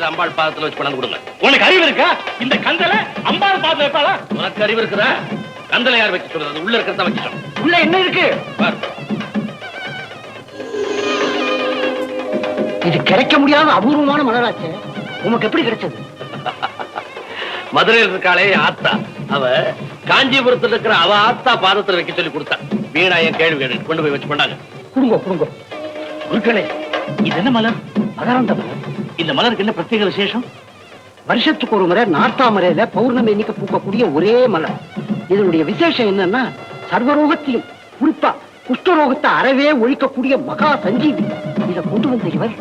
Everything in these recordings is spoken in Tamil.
எடுத்து அம்பாள் பாதத்துல வச்சு கொண்டாந்து கொடுங்க. உனக்கு அறிவு இருக்கா? இந்த கந்தலை அம்பாள் பாதத்துல வைப்பாளா? உனக்கு அறிவு இருக்குதா? கந்தலை யார் வைக்க சொல்றது? உள்ள இருக்கிறதா வைக்க சொல்றோம். உள்ள என்ன இருக்கு பாரு. இது கிடைக்க முடியாத அபூர்வமான மலராச்சே, உனக்கு எப்படி கிடைச்சது? மதுரையில் இருக்காளே ஆத்தா, அவ காஞ்சிபுரத்தில் இருக்கிற அவ ஆத்தா பாதத்துல வைக்க சொல்லி கொடுத்தா. வீணா என் கேள்வி கேடு கொண்டு போய் வச்சு பண்ணாங்க. குடுங்க குடுங்க. குருக்களே, இது என்ன மலர்? அகராந்த மலர். இந்த மலருக்கு என்ன பிரத்யேக விசேஷம்? வருஷத்துக்கு ஒரு முறை நார்த்தாமரையில பௌர்ணமி இன்னைக்கு பூக்கக்கூடிய ஒரே மலர். இதனுடைய விசேஷம் என்னன்னா, சர்வரோகத்தையும் குறிப்பா குஷ்டரோகத்தை அறவே ஒழிக்கக்கூடிய மகா சஞ்சீவி. இதை கொண்டு வந்த இவர்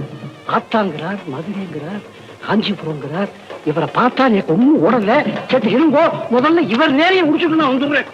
ஆத்தாங்கிறார், மதுரைங்கிறார், காஞ்சிபுரங்கிறார். இவரை பார்த்தா எனக்கு ஒண்ணும் ஓடல. கேட்டு இருங்கோ, முதல்ல இவர் நேரைய முடிச்சுட்டு நான் வந்துடுறேன்.